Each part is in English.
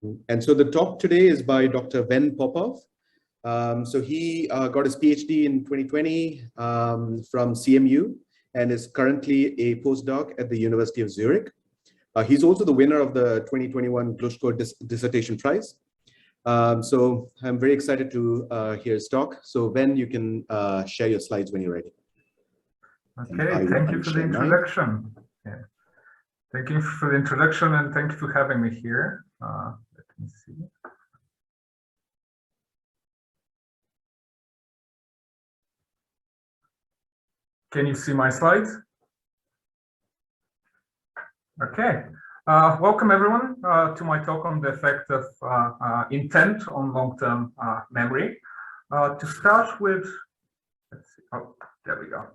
And so the talk today is by Dr. Ben Popov. So he got his PhD in 2020 from CMU and is currently a postdoc at the University of Zurich. He's also the winner of the 2021 Glushko Dissertation Prize. So I'm very excited to hear his talk. So Ben, you can share your slides when you're ready. Okay, thank you for the introduction. Yeah. Thank you for the introduction and thank you for having me here. Let me see. Can you see my slides? Okay. Welcome everyone to my talk on the effect of intent on long-term memory. To start with, let's see. Oh, there we go.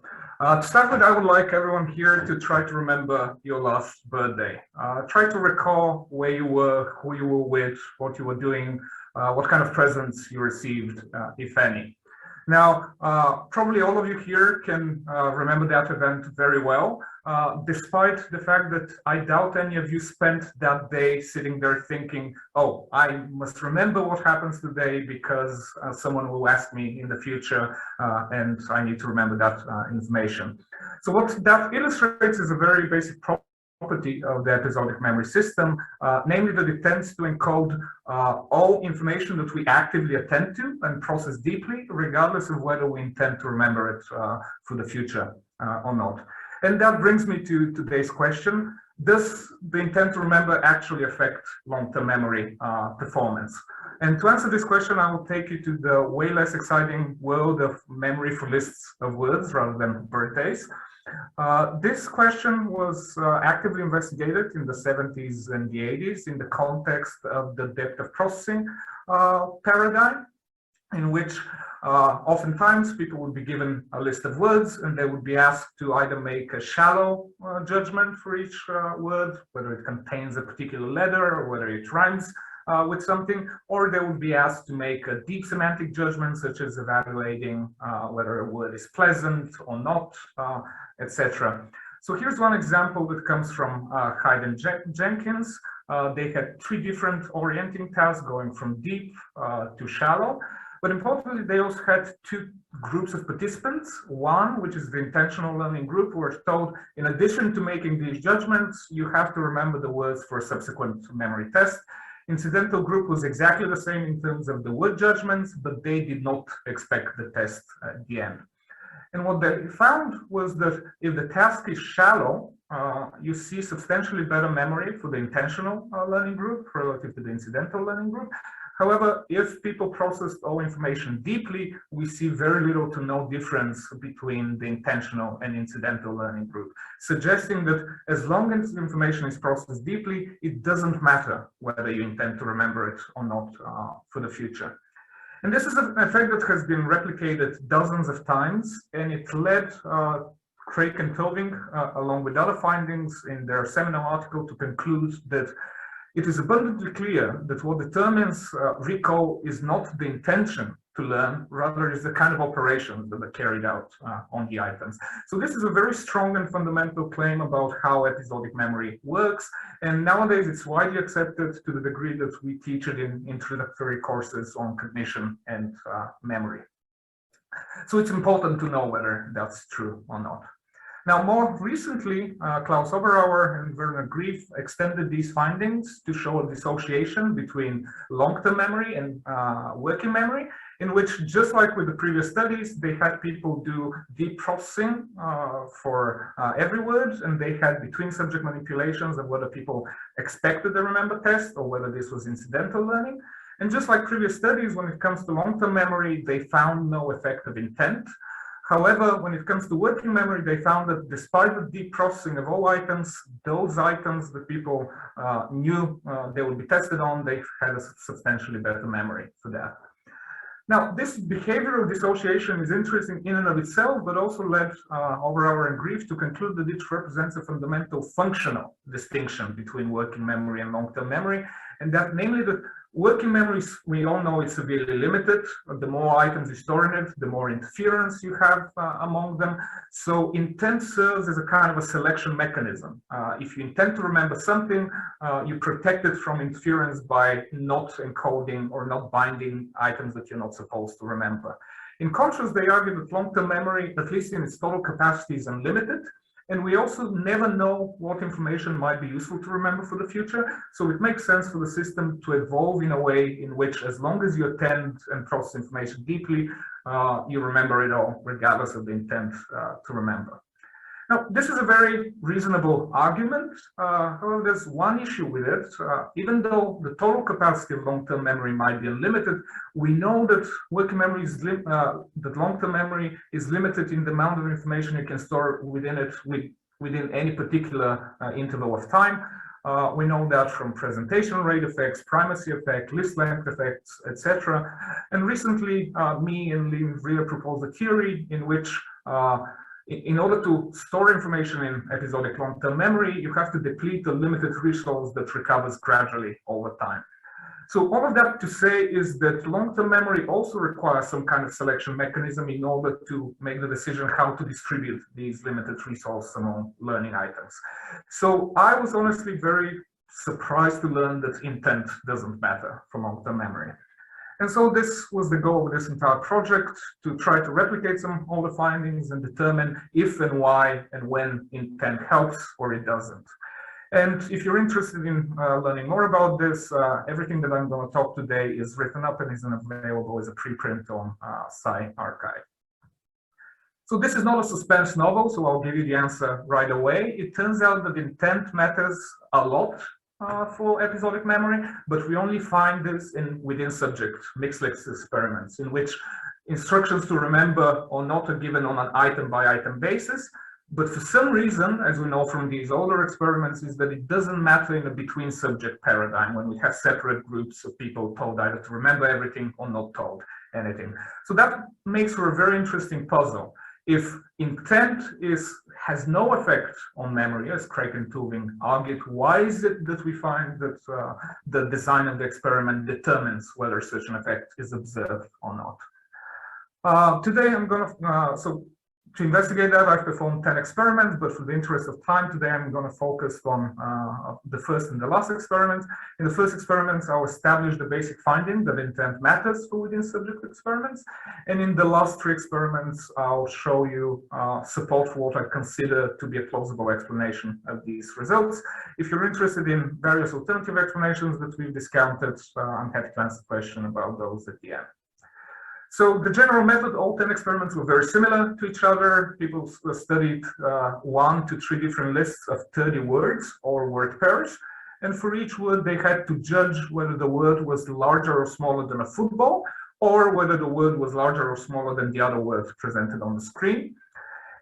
To start with, I would like everyone here to try to remember your last birthday. Try to recall where you were, who you were with, what you were doing, what kind of presents you received, if any. Now, probably all of you here can remember that event very well, despite the fact that I doubt any of you spent that day sitting there thinking, oh, I must remember what happens today because someone will ask me in the future and I need to remember that information. So what that illustrates is a very basic property of the episodic memory system, namely that it tends to encode all information that we actively attend to and process deeply, regardless of whether we intend to remember it for the future or not. And that brings me to today's question. Does the intent to remember actually affect long-term memory performance? And to answer this question, I will take you to the way less exciting world of memory for lists of words rather than birthdays. This question was actively investigated in the 70s and the 80s in the context of the depth of processing paradigm, in which oftentimes people would be given a list of words and they would be asked to either make a shallow judgment for each word, whether it contains a particular letter or whether it rhymes with something, or they would be asked to make a deep semantic judgment, such as evaluating whether a word is pleasant or not, etc. So here's one example that comes from Hyde and Jenkins. They had 3 different orienting tasks going from deep to shallow. But importantly, they also had 2 groups of participants. One, which is the intentional learning group, were told, in addition to making these judgments, you have to remember the words for a subsequent memory test. Incidental group was exactly the same in terms of the word judgments, but they did not expect the test at the end. And what they found was that if the task is shallow, you see substantially better memory for the intentional learning group relative to the incidental learning group. However, if people processed all information deeply, we see very little to no difference between the intentional and incidental learning group, suggesting that as long as the information is processed deeply, it doesn't matter whether you intend to remember it or not for the future. And this is an effect that has been replicated dozens of times, and it led Craig and Toving, along with other findings in their seminal article, to conclude that it is abundantly clear that what determines recall is not the intention to learn, rather is the kind of operations that are carried out on the items. So this is a very strong and fundamental claim about how episodic memory works. And nowadays it's widely accepted to the degree that we teach it in introductory courses on cognition and memory. So it's important to know whether that's true or not. Now, more recently, Klaus Oberauer and Werner Grief extended these findings to show a dissociation between long-term memory and working memory, in which, just like with the previous studies, they had people do deep processing for every word, and they had between subject manipulations of whether people expected the remember test or whether this was incidental learning. And just like previous studies, when it comes to long-term memory, they found no effect of intent. However, when it comes to working memory, they found that despite the deep processing of all items, those items that people knew they would be tested on, they had a substantially better memory for that. Now, this behavioral dissociation is interesting in and of itself, but also led Oberauer and Grief to conclude that it represents a fundamental functional distinction between working memory and long-term memory, and that namely that Working memory, we all know, is severely limited. The more items you store in it, the more interference you have among them. So intent serves as a kind of a selection mechanism. If you intend to remember something, you protect it from interference by not encoding or not binding items that you're not supposed to remember. In contrast, they argue that long-term memory, at least in its total capacity, is unlimited. And we also never know what information might be useful to remember for the future. So it makes sense for the system to evolve in a way in which, as long as you attend and process information deeply, you remember it all, regardless of the intent to remember. Now, this is a very reasonable argument. However, there's one issue with it. Even though the total capacity of long-term memory might be unlimited, we know that working memory is that long-term memory is limited in the amount of information you can store within it within any particular interval of time. We know that from presentation rate effects, primacy effect, list length effects, etc. And recently, me and Lynn Vrier proposed a theory in which in order to store information in episodic long-term memory, you have to deplete a limited resource that recovers gradually over time. So all of that to say is that long-term memory also requires some kind of selection mechanism in order to make the decision how to distribute these limited resources among learning items. So I was honestly very surprised to learn that intent doesn't matter for long-term memory. And so this was the goal of this entire project, to try to replicate all the findings and determine if and why and when intent helps or it doesn't. And if you're interested in learning more about this, everything that I'm going to talk today is written up and is available as a preprint on SciArchive. So this is not a suspense novel, so I'll give you the answer right away. It turns out that intent matters a lot for episodic memory, but we only find this within subject mixed list experiments, in which instructions to remember are not given on an item by item basis. But for some reason, as we know from these older experiments, is that it doesn't matter in a between subject paradigm when we have separate groups of people told either to remember everything or not told anything. So that makes for a very interesting puzzle. If intent has no effect on memory, as Craig and Tuving argued, why is it that we find that the design of the experiment determines whether such an effect is observed or not? Today I'm going to, to investigate that, I've performed 10 experiments, but for the interest of time today, I'm going to focus on the first and the last experiment. In the first experiment, I'll establish the basic finding that intent matters for within subject experiments. And in the last 3 experiments, I'll show you support for what I consider to be a plausible explanation of these results. If you're interested in various alternative explanations that we've discounted, I'm happy to answer questions about those at the end. So the general method, all 10 experiments were very similar to each other. People studied 1 to 3 different lists of 30 words or word pairs. And for each word, they had to judge whether the word was larger or smaller than a football, or whether the word was larger or smaller than the other words presented on the screen.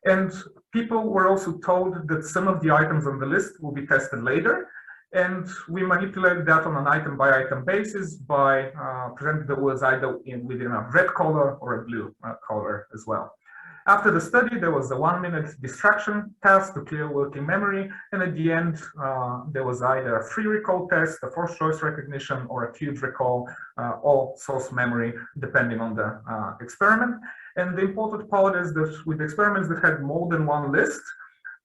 And people were also told that some of the items on the list will be tested later. And we manipulated that on an item-by-item basis by presenting the words either within a red color or a blue color as well. After the study, there was a 1-minute distraction task to clear working memory. And at the end, there was either a free recall test, a forced choice recognition, or a cubed recall, or source memory, depending on the experiment. And the important part is that with experiments that had more than one list,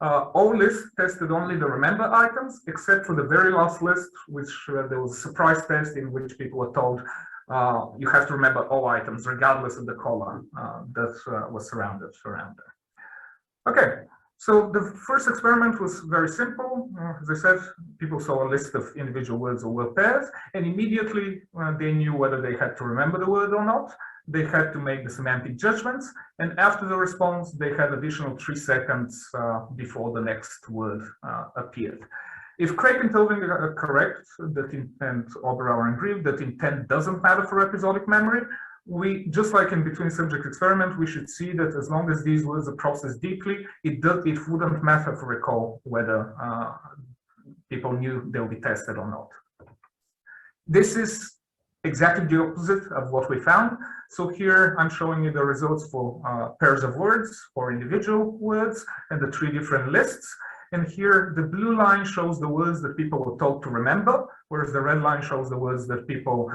all lists tested only the remember items, except for the very last list, which there was a surprise test in which people were told you have to remember all items, regardless of the column that was surrounded around there. Okay, so the first experiment was very simple. As I said, people saw a list of individual words or word pairs, and immediately they knew whether they had to remember the word or not. They had to make the semantic judgments, and after the response, they had additional 3 seconds before the next word appeared. If Craig and Tuving are correct, that intent, Oberauer and Grieve, that intent doesn't matter for episodic memory, we, just like in between subject experiment, we should see that as long as these words are processed deeply, it wouldn't matter for recall whether people knew they'll be tested or not. This is exactly the opposite of what we found. So here I'm showing you the results for pairs of words or individual words and the 3 different lists. And here the blue line shows the words that people were told to remember, whereas the red line shows the words that people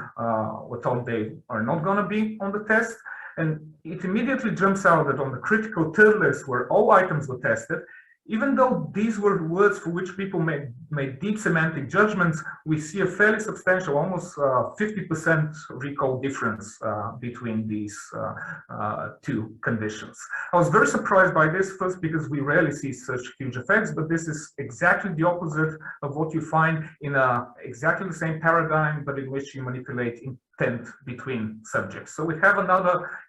were told they are not going to be on the test. And it immediately jumps out that on the critical third list, where all items were tested, even though these were words for which people made deep semantic judgments, we see a fairly substantial, almost 50% recall difference between these two conditions. I was very surprised by this, first because we rarely see such huge effects, but this is exactly the opposite of what you find in exactly the same paradigm, but in which you manipulate intent between subjects. So we have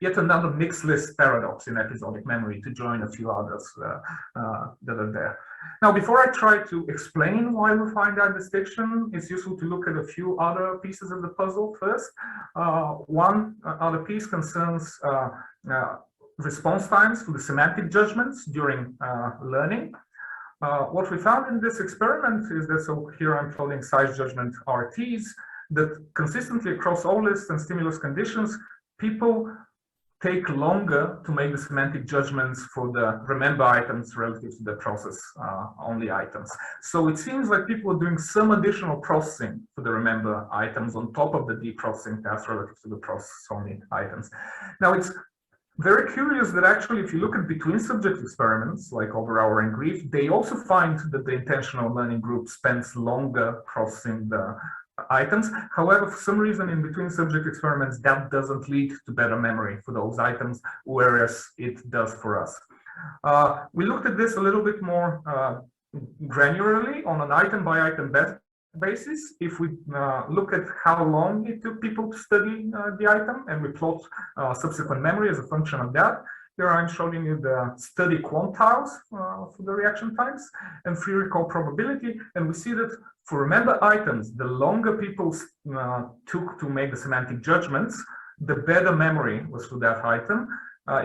yet another mixed list paradox in episodic memory, to join a few others that are there. Now, before I try to explain why we find that distinction, it's useful to look at a few other pieces of the puzzle first. One other piece concerns response times for the semantic judgments during learning. What we found in this experiment is that, so here I'm plotting size judgment RTs, that consistently across all lists and stimulus conditions, people take longer to make the semantic judgments for the remember items relative to the process only items. So it seems like people are doing some additional processing for the remember items on top of the deep processing task relative to the process only items. Now, it's very curious that actually, if you look at between subject experiments like Oberauer and Grief, they also find that the intentional learning group spends longer processing the items. However, for some reason in between subject experiments, that doesn't lead to better memory for those items, whereas it does for us. We looked at this a little bit more granularly on an item by item basis. If we look at how long it took people to study the item, and we plot subsequent memory as a function of that, here I'm showing you the study quantiles for the reaction times and free recall probability, and we see that for remember items, the longer people took to make the semantic judgments, the better memory was for that item.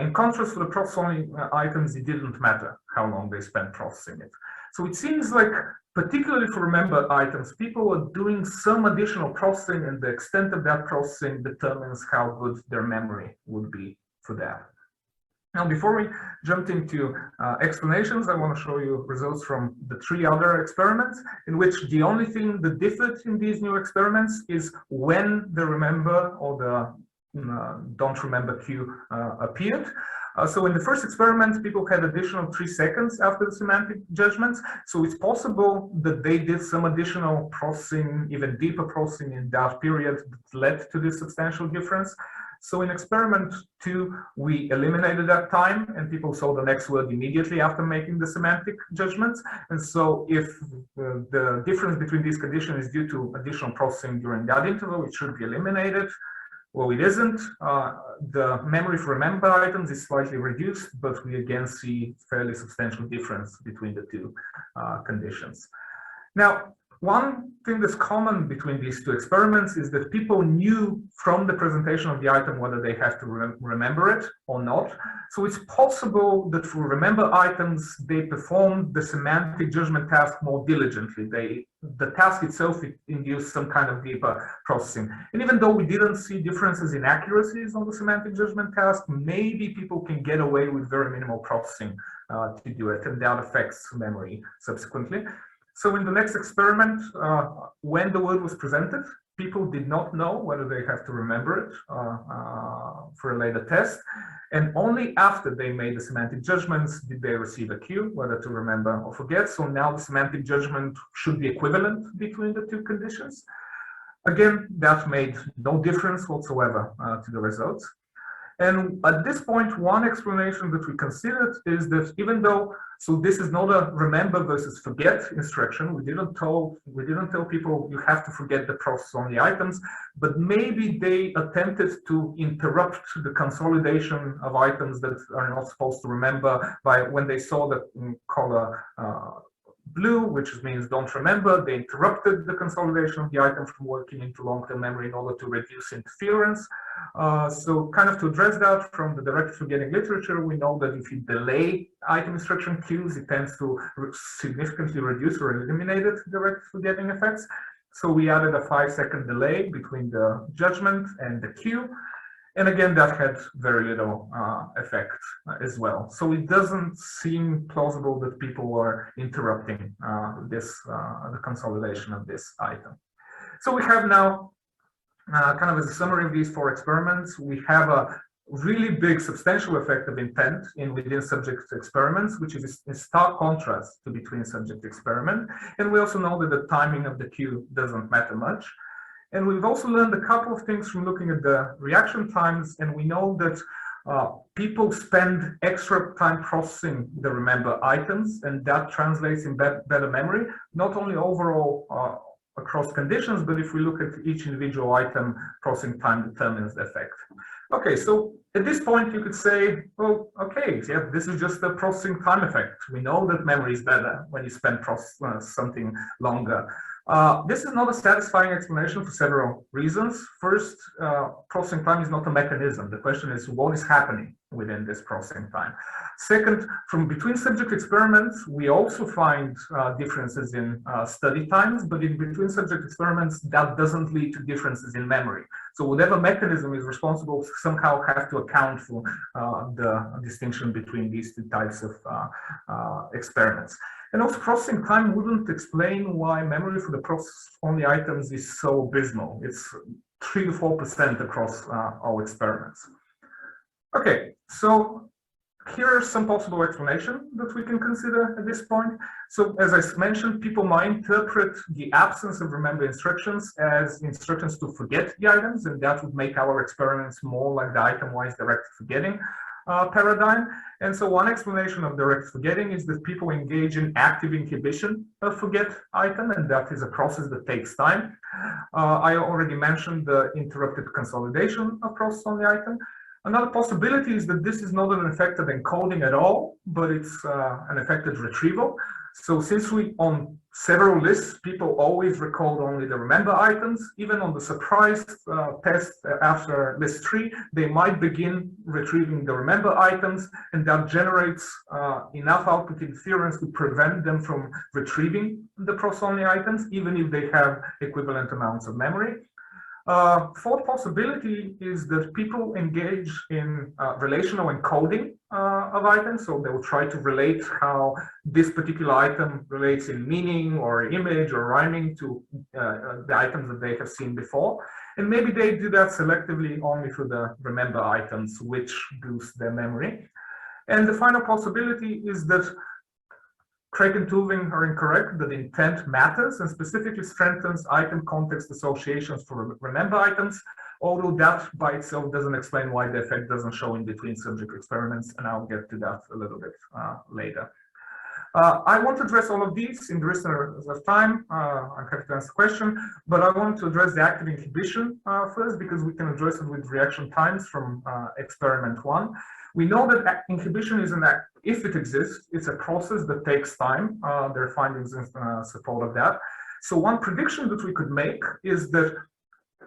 In contrast, for the process-only items, it didn't matter how long they spent processing it. So it seems like, particularly for remember items, people are doing some additional processing, and the extent of that processing determines how good their memory would be for that. Now, before we jump into explanations, I want to show you results from the 3 other experiments, in which the only thing that differed in these new experiments is when the remember or the don't remember cue appeared. So in the first experiment, people had additional 3 seconds after the semantic judgments. So it's possible that they did some additional processing, even deeper processing in that period that led to this substantial difference. So in experiment 2, we eliminated that time, and people saw the next word immediately after making the semantic judgments. And so if the difference between these conditions is due to additional processing during that interval, it should be eliminated. Well, it isn't. The memory for remember items is slightly reduced, but we again see fairly substantial difference between the 2 conditions. Now, one thing that's common between these 2 experiments is that people knew from the presentation of the item whether they have to remember it or not. So it's possible that for remember items, they performed the semantic judgment task more diligently. The task itself induced some kind of deeper processing. And even though we didn't see differences in accuracies on the semantic judgment task, maybe people can get away with very minimal processing to do it, and that affects memory subsequently. So in the next experiment, when the word was presented, people did not know whether they have to remember it for a later test. And only after they made the semantic judgments did they receive a cue, whether to remember or forget. So now the semantic judgment should be equivalent between the 2 conditions. Again, that made no difference whatsoever to the results. And at this point, one explanation that we considered is that even though, so this is not a remember versus forget instruction, we didn't tell people you have to forget the process only items, but maybe they attempted to interrupt the consolidation of items that are not supposed to remember by when they saw the color blue, which means don't remember, they interrupted the consolidation of the item from working into long-term memory in order to reduce interference. So kind of to address that, from the directed forgetting literature, we know that if you delay item instruction cues, it tends to significantly reduce or eliminate directed forgetting effects. So we added a 5-second delay between the judgment and the cue. And again, that had very little effect as well. So it doesn't seem plausible that people were interrupting the consolidation of this item. So we have now, kind of as a summary of these 4 experiments, we have a really big substantial effect of intent in within subject experiments, which is in stark contrast to between subject experiment. And we also know that the timing of the cue doesn't matter much. And we've also learned a couple of things from looking at the reaction times, and we know that people spend extra time processing the remember items, and that translates in better memory, not only overall across conditions, but if we look at each individual item, processing time determines the effect. Okay, so at this point you could say, well, okay, yeah, this is just a processing time effect. We know that memory is better when you spend something longer. This is not a satisfying explanation for several reasons. First, processing time is not a mechanism. The question is what is happening within this processing time. Second, from between subject experiments, we also find differences in study times, but in between subject experiments, that doesn't lead to differences in memory. So whatever mechanism is responsible somehow have to account for the distinction between these 2 types of experiments. And also processing time wouldn't explain why memory for the process-only items is so abysmal. It's 3 to 4% across all experiments. Okay, so here are some possible explanations that we can consider at this point. So as I mentioned, people might interpret the absence of remember instructions as instructions to forget the items, and that would make our experiments more like the item-wise directed forgetting paradigm. And so one explanation of direct forgetting is that people engage in active inhibition of forget item, and that is a process that takes time. I already mentioned the interrupted consolidation of process on the item. Another possibility is that this is not an effective encoding at all, but it's an effective retrieval. So since we on several lists, people always recalled only the remember items, even on the surprise test after list 3, they might begin retrieving the remember items, and that generates enough output interference to prevent them from retrieving the process-only items, even if they have equivalent amounts of memory. Fourth possibility is that people engage in relational encoding of items. So they will try to relate how this particular item relates in meaning or image or rhyming to the items that they have seen before. And maybe they do that selectively only for the remember items, which boost their memory. And the final possibility is that Craig and Tulving are incorrect, that intent matters and specifically strengthens item context associations for remember items, although that by itself doesn't explain why the effect doesn't show in between subject experiments, and I'll get to that a little bit later. I won't address all of these in the rest of time. I'm happy to answer the question, but I want to address the active inhibition first, because we can address it with reaction times from experiment 1. We know that inhibition is an act, if it exists, it's a process that takes time. There are findings in support of that. So one prediction that we could make is that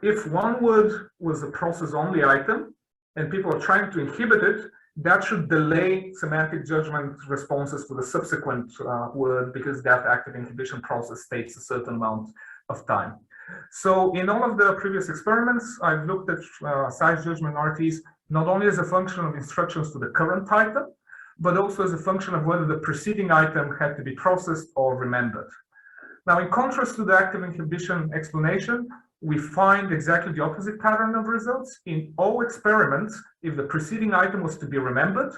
if one word was a process-only item and people are trying to inhibit it, that should delay semantic judgment responses to the subsequent word, because that active inhibition process takes a certain amount of time. So in all of the previous experiments, I've looked at size judgment RTs not only as a function of instructions to the current item, but also as a function of whether the preceding item had to be processed or remembered. Now, in contrast to the active inhibition explanation, we find exactly the opposite pattern of results. In all experiments, if the preceding item was to be remembered,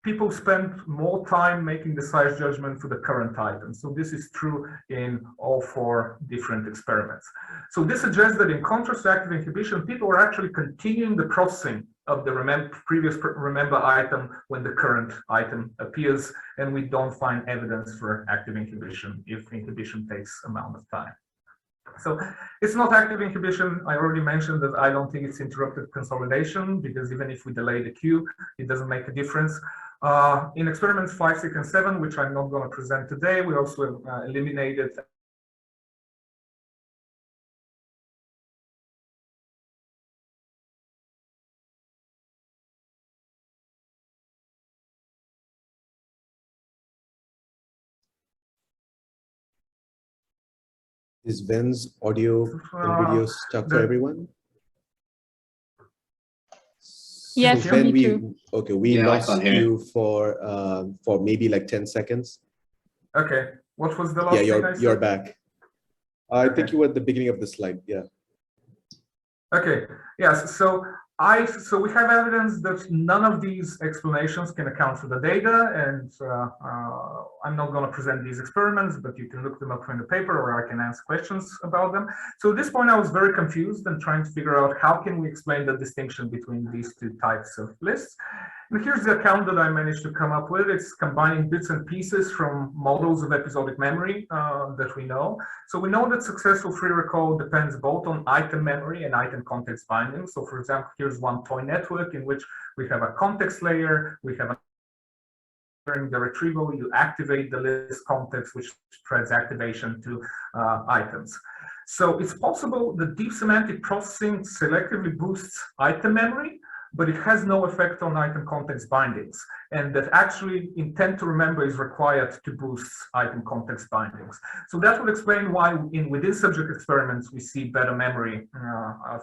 people spend more time making the size judgment for the current item. So this is true in all 4 different experiments. So this suggests that in contrast to active inhibition, people are actually continuing the processing of the previous remember item when the current item appears, and we don't find evidence for active inhibition if inhibition takes amount of time. So it's not active inhibition. I already mentioned that I don't think it's interrupted consolidation, because even if we delay the cue, it doesn't make a difference. In experiments 5, 6, and 7, which I'm not going to present today, we also eliminated Is Ven's audio and video stuck for everyone? Yes, so when me we too. okay, we lost you for maybe like 10 seconds. Okay, what was the last thing I said? You're back. I Okay. think you were at the beginning of the slide. Yeah. Okay. Yes. So we have evidence that none of these explanations can account for the data, and I'm not going to present these experiments, but you can look them up in the paper, or I can ask questions about them. So at this point, I was very confused and trying to figure out how can we explain the distinction between these two types of lists. And here's the account that I managed to come up with. It's combining bits and pieces from models of episodic memory that we know. So we know that successful free recall depends both on item memory and item context binding. So for example, here's one toy network in which we have a context layer, we have during the retrieval, you activate the list context, which spreads activation to items. So it's possible that deep semantic processing selectively boosts item memory, but it has no effect on item context bindings, and that actually intent to remember is required to boost item context bindings. So that would explain why within subject experiments we see better memory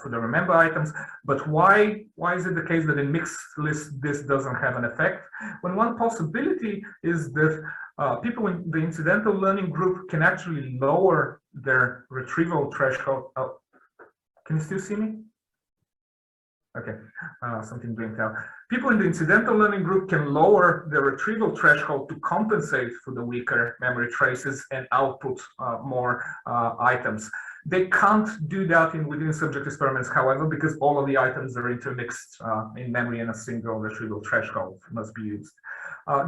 for the remember items, but why is it the case that in mixed lists this doesn't have an effect? When one possibility is that people in the incidental learning group can actually lower their retrieval threshold. Oh, can you still see me? Okay, something blinked out. People in the incidental learning group can lower their retrieval threshold to compensate for the weaker memory traces and output more items. They can't do that within subject experiments, however, because all of the items are intermixed in memory, and a single retrieval threshold must be used.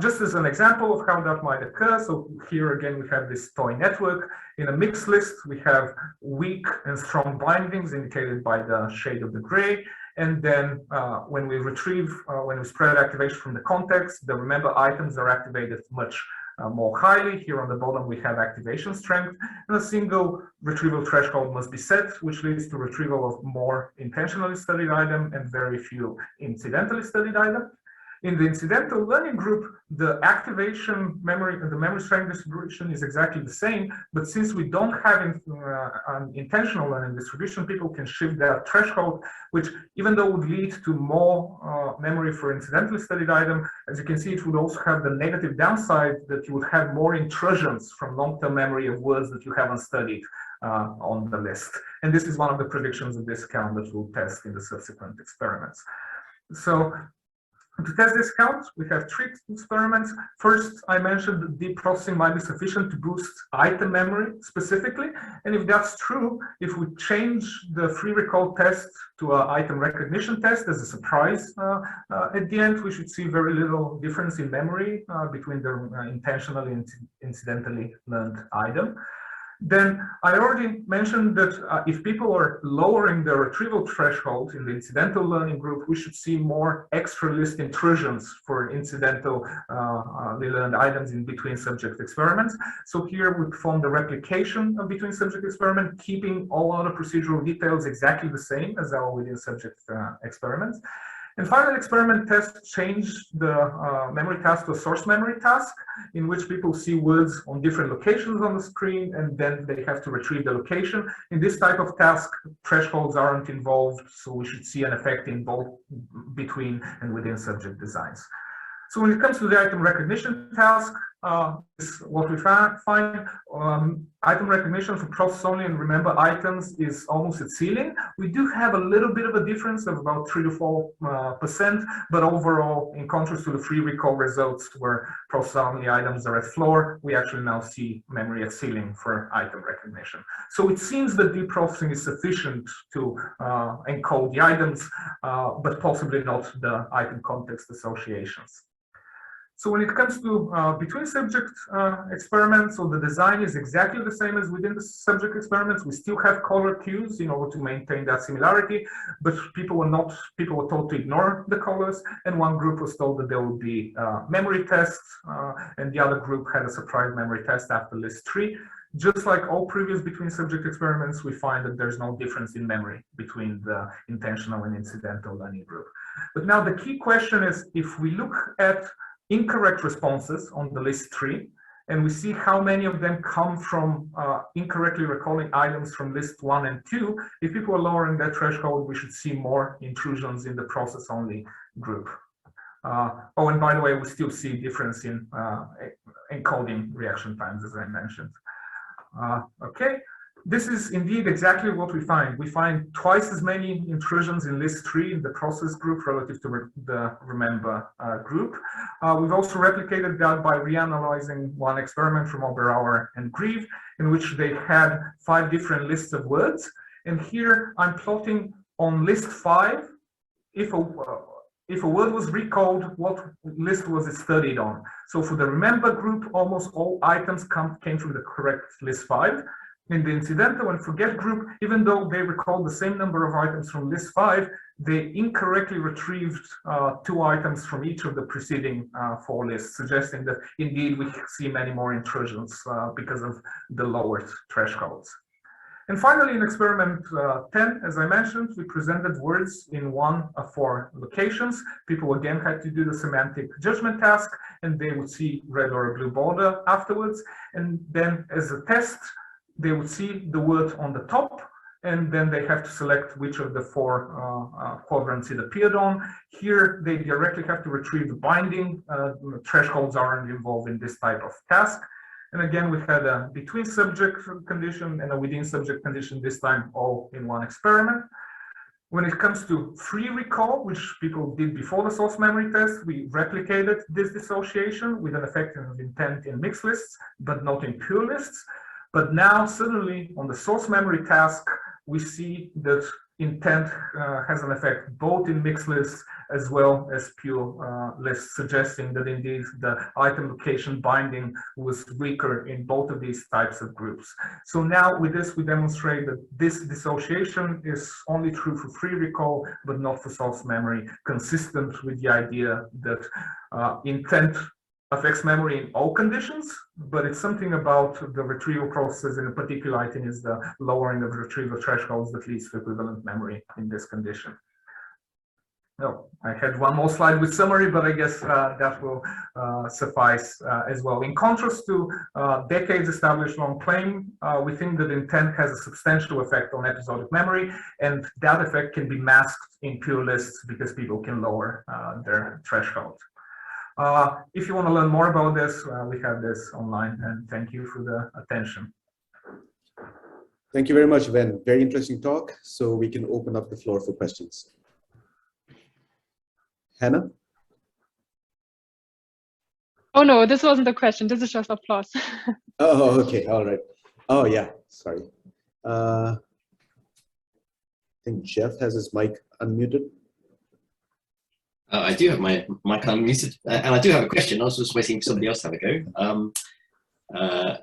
Just as an example of how that might occur, so here again we have this toy network. In a mixed list, we have weak and strong bindings indicated by the shade of the gray. And then when we spread activation from the context, the remember items are activated much more highly. Here on the bottom, we have activation strength, and a single retrieval threshold must be set, which leads to retrieval of more intentionally studied item and very few incidentally studied items. In the incidental learning group, the activation memory and the memory strength distribution is exactly the same, but since we don't have an intentional learning distribution, people can shift that threshold, which even though would lead to more memory for incidentally studied item, as you can see, it would also have the negative downside that you would have more intrusions from long-term memory of words that you haven't studied on the list. And this is one of the predictions of this count that we'll test in the subsequent experiments. So, to test this count, we have 3 experiments. First, I mentioned that deep processing might be sufficient to boost item memory specifically. And if that's true, if we change the free recall test to an item recognition test as a surprise at the end, we should see very little difference in memory between the intentionally and incidentally learned item. Then I already mentioned that if people are lowering their retrieval threshold in the incidental learning group, we should see more extra list intrusions for incidental learned items in between subject experiments. So here we perform the replication of between subject experiment, keeping all other procedural details exactly the same as our within subject experiments. And final experiment test changed the memory task to a source memory task, in which people see words on different locations on the screen, and then they have to retrieve the location. In this type of task, thresholds aren't involved, so we should see an effect in both between and within subject designs. So when it comes to the item recognition task, what we find, item recognition for process only and remember items is almost at ceiling. We do have a little bit of a difference of about 3 to 4%, but overall, in contrast to the free recall results where process only items are at floor, we actually now see memory at ceiling for item recognition. So it seems that deep processing is sufficient to encode the items, but possibly not the item context associations. So when it comes to between subject experiments, so the design is exactly the same as within the subject experiments. We still have color cues in order to maintain that similarity, but people were told to ignore the colors, and one group was told that there would be memory tests, and the other group had a surprise memory test after list 3. Just like all previous between subject experiments, we find that there's no difference in memory between the intentional and incidental learning group. But now the key question is, if we look at incorrect responses on the list 3, and we see how many of them come from incorrectly recalling items from list 1 and 2. If people are lowering that threshold, we should see more intrusions in the process-only group. Oh, and by the way, we still see difference in encoding reaction times, as I mentioned. Okay, this is indeed exactly what we find. We find twice as many intrusions in list 3 in the process group relative to the remember group. We've also replicated that by reanalyzing one experiment from Oberauer and Grieve, in which they had 5 different lists of words. And here I'm plotting on list 5, if a word was recalled, what list was it studied on? So for the remember group, almost all items came from the correct list 5. In the incidental and forget group, even though they recalled the same number of items from list 5, they incorrectly retrieved 2 items from each of the preceding 4 lists, suggesting that indeed we see many more intrusions because of the lowered thresholds. And finally, in experiment 10, as I mentioned, we presented words in 1 of 4 locations. People again had to do the semantic judgment task, and they would see red or a blue border afterwards. And then as a test, they would see the word on the top, and then they have to select which of the 4 quadrants it appeared on. Here, they directly have to retrieve the binding. Thresholds aren't involved in this type of task. And again, we had a between subject condition and a within subject condition, this time all in one experiment. When it comes to free recall, which people did before the source memory test, we replicated this dissociation with an effect of intent in mixed lists, but not in pure lists. But now suddenly on the source memory task, we see that intent has an effect both in mixed lists as well as pure lists, suggesting that indeed the item location binding was weaker in both of these types of groups. So now with this, we demonstrate that this dissociation is only true for free recall, but not for source memory, consistent with the idea that intent affects memory in all conditions, but it's something about the retrieval process in a particular item is the lowering of retrieval thresholds that leads to equivalent memory in this condition. No, I had one more slide with summary, but I guess that will suffice as well. In contrast to decades established long claim, we think that intent has a substantial effect on episodic memory, and that effect can be masked in pure lists because people can lower their threshold. If you want to learn more about this, we have this online, and thank you for the attention. Thank you very much, Ben. Very interesting talk. So we can open up the floor for questions. Hannah? Oh no, this wasn't a question. This is just applause. Oh, okay. All right. Oh, yeah. Sorry. I think Jeff has his mic unmuted. I do have my mic unmuted, and I do have a question. I was just waiting for somebody else to have a go.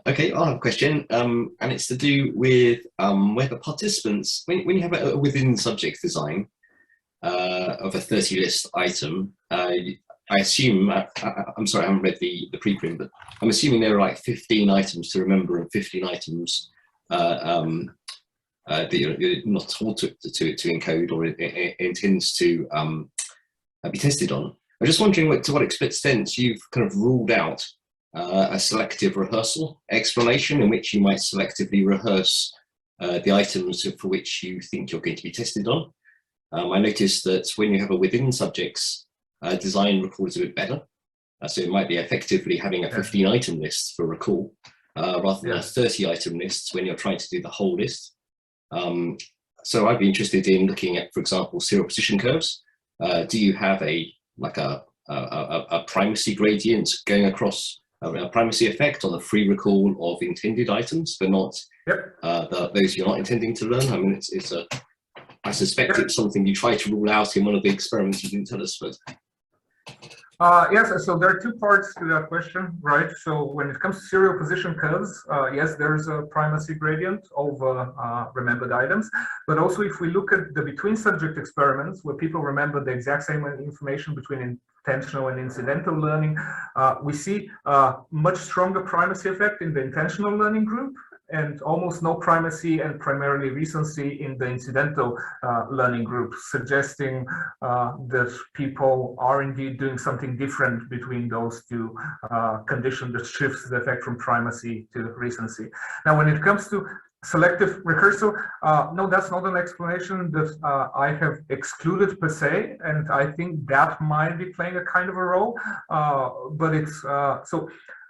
Okay, I'll have a question, and it's to do with whether participants, when you have a within subject design of a 30 list item, I assume, I'm sorry, I haven't read the preprint, but I'm assuming there are like 15 items to remember and 15 items that you're not told to encode or it intends to be tested on. I'm just wondering to what extent you've kind of ruled out a selective rehearsal explanation in which you might selectively rehearse the items for which you think you're going to be tested on. I noticed that when you have a within subjects, design recall is a bit better. So it might be effectively having a 15 item list for recall rather than a 30 item list when you're trying to do the whole list. So I'd be interested in looking at, for example, serial position curves. Do you have a primacy gradient going across a primacy effect on the free recall of intended items, but not those you're not intending to learn? I mean, I suspect it's something you try to rule out in one of the experiments you didn't tell us, but. Yes, so there are two parts to that question, right? So when it comes to serial position curves, yes, there's a primacy gradient over remembered items, but also if we look at the between subject experiments where people remember the exact same information between intentional and incidental learning, we see a much stronger primacy effect in the intentional learning group. and almost no primacy and primarily recency in the incidental learning group, suggesting that people are indeed doing something different between those two conditions that shifts the effect from primacy to recency. Now, when it comes to selective recursal, no, that's not an explanation that I have excluded per se, and I think that might be playing a kind of a role, but it's, so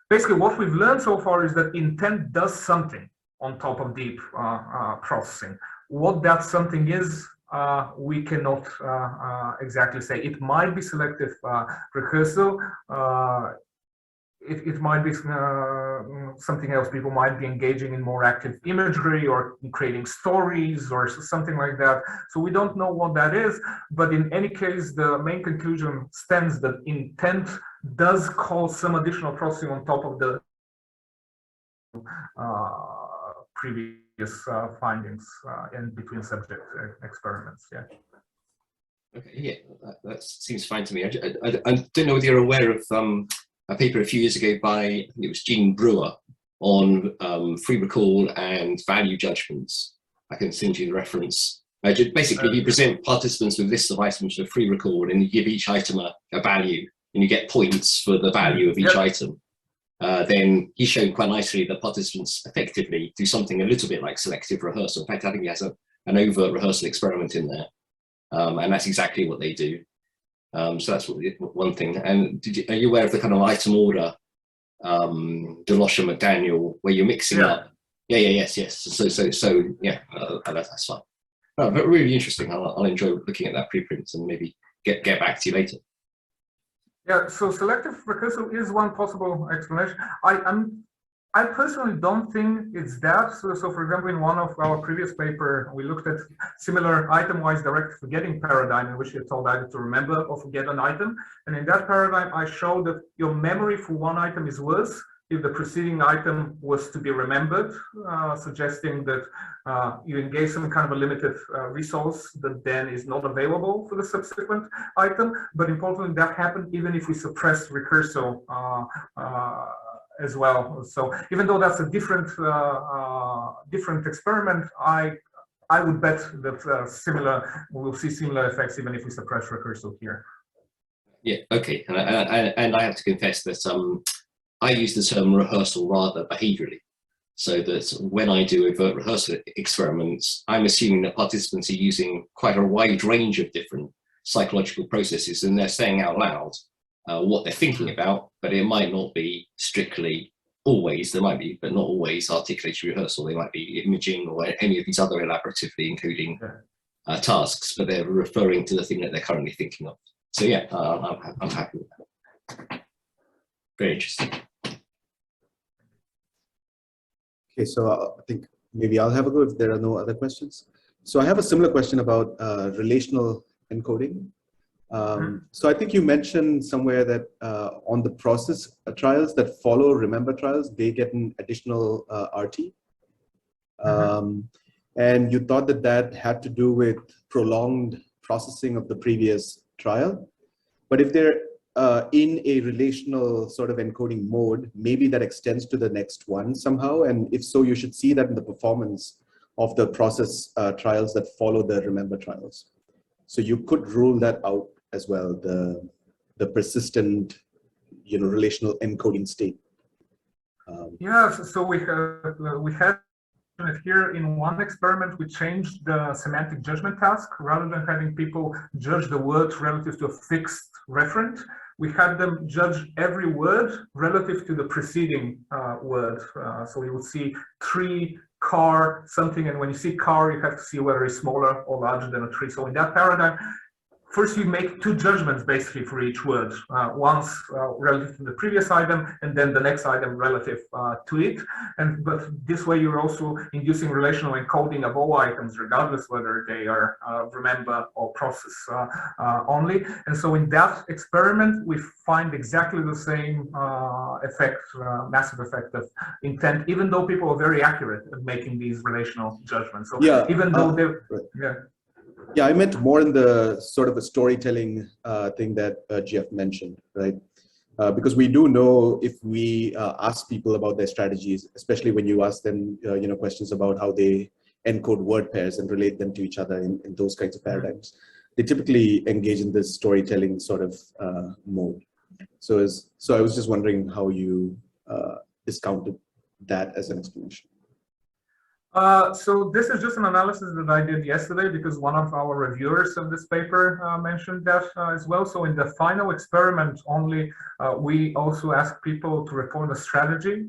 basically what we've learned so far is that intent does something on top of deep processing. What that something is, we cannot exactly say. It might be selective recursal. It might be something else. People might be engaging in more active imagery or in creating stories or something like that. So we don't know what that is, but in any case, the main conclusion stands that intent does cause some additional processing on top of the previous findings in between subject experiments. Yeah. Okay, yeah, that seems fine to me. I don't know whether you're aware of a paper a few years ago by, I think it was Jean Brewer, on free recall and value judgments. I can send you the reference. Basically, you present participants with lists of items for free recall, and you give each item a value, and you get points for the value of each item. Then he's shown quite nicely that participants effectively do something a little bit like selective rehearsal. In fact, I think he has an overt rehearsal experiment in there, and that's exactly what they do. So that's one thing. And are you aware of the kind of item order, Delosha McDaniel, where you're mixing up? Yeah, yes. So yeah, that's fine. But really interesting. I'll enjoy looking at that preprint and maybe get back to you later. Yeah, so selective recursal is one possible explanation. I personally don't think it's that. So for example, in one of our previous paper, we looked at similar item-wise direct forgetting paradigm in which you told either to remember or forget an item. And in that paradigm, I showed that your memory for one item is worse if the preceding item was to be remembered, suggesting that you engage some kind of a limited resource that then is not available for the subsequent item. But importantly, that happened even if we suppress recursal as well. So even though that's a different different experiment, I would bet that we'll see similar effects even if we suppress recursal here. Yeah, okay, and I have to confess that I use the term rehearsal rather behaviorally, so that when I do overt rehearsal experiments, I'm assuming that participants are using quite a wide range of different psychological processes, and they're saying out loud what they're thinking about, but it might not be strictly always, there might be, but not always articulatory rehearsal. They might be imaging or any of these other elaboratively encoding tasks, but they're referring to the thing that they're currently thinking of. So yeah, I'm happy with that. Very interesting. Okay, so I think maybe I'll have a go if there are no other questions. So I have a similar question about relational encoding. So I think you mentioned somewhere that on the process trials that follow remember trials, they get an additional RT. And you thought that that had to do with prolonged processing of the previous trial. But if they're in a relational sort of encoding mode, maybe that extends to the next one somehow. And if so, you should see that in the performance of the process trials that follow the remember trials. So you could rule that out as well, the persistent, relational encoding state. Yeah, so we had it here in one experiment. We changed the semantic judgment task. Rather than having people judge the word relative to a fixed referent, we had them judge every word relative to the preceding word. So we would see tree, car, something, and when you see car, you have to see whether it's smaller or larger than a tree. So in that paradigm, first you make two judgments basically for each word, once relative to the previous item and then the next item relative to it. But this way you're also inducing relational encoding of all items regardless whether they are remember or process only. And so in that experiment we find exactly the same effect, massive effect of intent, even though people are very accurate at making these relational judgments. So yeah, even though they're Yeah, I meant more in the sort of a storytelling thing that Jeff mentioned, right? Because we do know if we ask people about their strategies, especially when you ask them, questions about how they encode word pairs and relate them to each other in those kinds of paradigms, they typically engage in this storytelling sort of mode. So I was just wondering how you discounted that as an explanation. So this is just an analysis that I did yesterday because one of our reviewers of this paper mentioned that as well. So in the final experiment only, we also asked people to report a strategy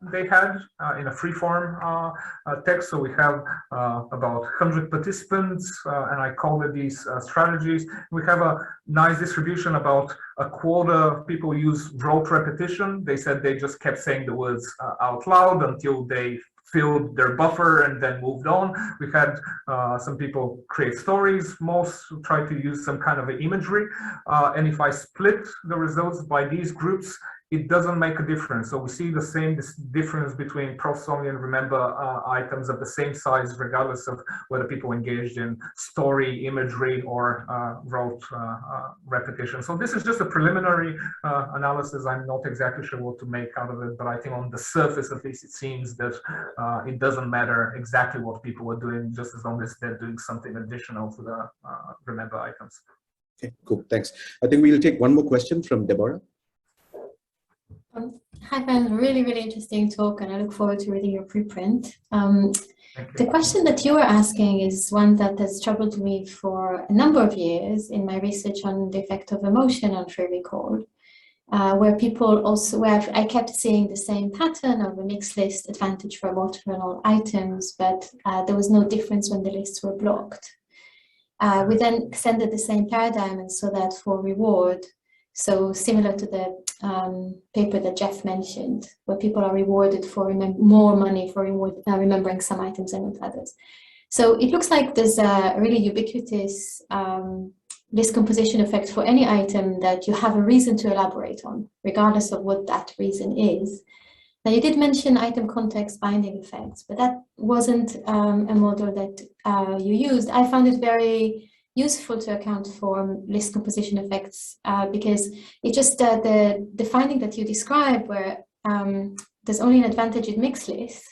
they had in a free-form text. So we have about 100 participants, and I call it these strategies. We have a nice distribution. About a quarter of people use rote repetition. They said they just kept saying the words out loud until they filled their buffer and then moved on. We had some people create stories. Most try to use some kind of imagery. And if I split the results by these groups, it doesn't make a difference. So we see the same difference between process only and remember items of the same size, regardless of whether people engaged in story, imagery, or rote repetition. So this is just a preliminary analysis. I'm not exactly sure what to make out of it, but I think on the surface, at least, it seems that it doesn't matter exactly what people are doing, just as long as they're doing something additional to the remember items. Okay, cool, thanks. I think we'll take one more question from Deborah. Hi, Ben. Really, really interesting talk, and I look forward to reading your preprint. The question that you were asking is one that has troubled me for a number of years in my research on the effect of emotion on free recall, where I kept seeing the same pattern of a mixed list advantage for multiple items, but there was no difference when the lists were blocked. We then extended the same paradigm and saw that for reward. So similar to the paper that Jeff mentioned, where people are rewarded for more money for remembering some items and not others. So it looks like there's a really ubiquitous list composition effect for any item that you have a reason to elaborate on, regardless of what that reason is. Now, you did mention item context binding effects, but that wasn't a model that you used. I found it very useful to account for list composition effects because it just the finding that you describe where there's only an advantage in mixed lists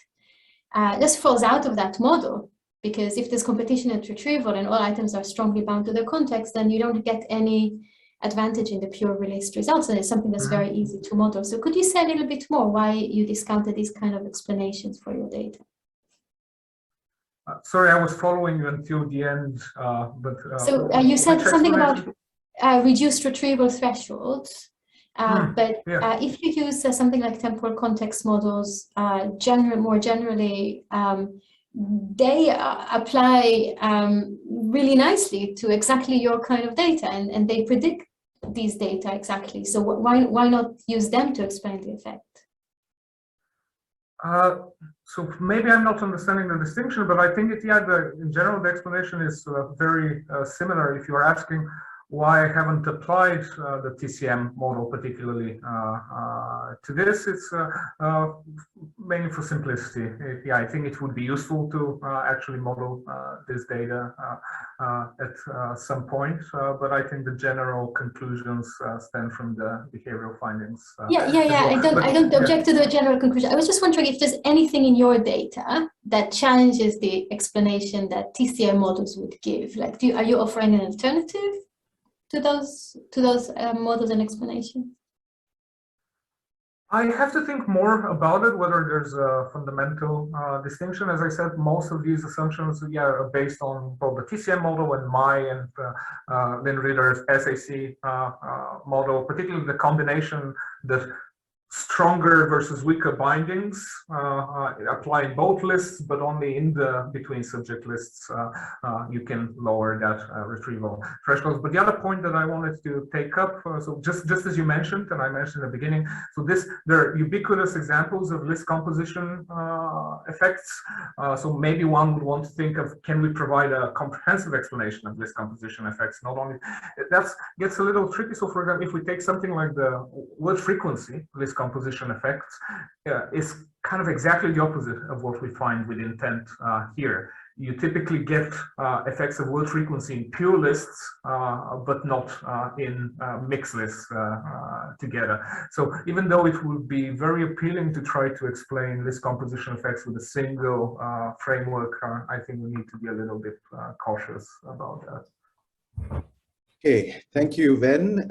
just falls out of that model, because if there's competition at retrieval and all items are strongly bound to their context, then you don't get any advantage in the pure list results, and it's something that's very easy to model. So could you say a little bit more why you discounted these kind of explanations for your data? Sorry, I was following you until the end, so you said something about reduced retrieval thresholds, but if you use something like temporal context models, more generally, they apply really nicely to exactly your kind of data, and they predict these data exactly. So why not use them to explain the effect? So maybe I'm not understanding the distinction, but I think in general, the explanation is very similar. If you're asking why I haven't applied the TCM model particularly to this, it's mainly for simplicity. I think it would be useful to actually model this data at some point, but I think the general conclusions stem from the behavioral findings. Well. I don't object to the general conclusion. I was just wondering if there's anything in your data that challenges the explanation that TCM models would give. Like, are you offering an alternative to those models and explanations? I have to think more about it, whether there's a fundamental distinction. As I said, most of these assumptions are based on both the TCM model and my and Lynn Ritter's SAC model, particularly the combination that stronger versus weaker bindings apply in both lists, but only in the between subject lists you can lower that retrieval thresholds. But the other point that I wanted to take up, so just as you mentioned, and I mentioned in the beginning, so there are ubiquitous examples of list composition effects. So maybe one would want to think of, can we provide a comprehensive explanation of list composition effects? Not only that gets a little tricky. So for example, if we take something like the word frequency list composition effects, is kind of exactly the opposite of what we find with intent here. you typically get effects of world frequency in pure lists, but not in mixed lists together. So even though it would be very appealing to try to explain list composition effects with a single framework, I think we need to be a little bit cautious about that. Okay, thank you, Ven.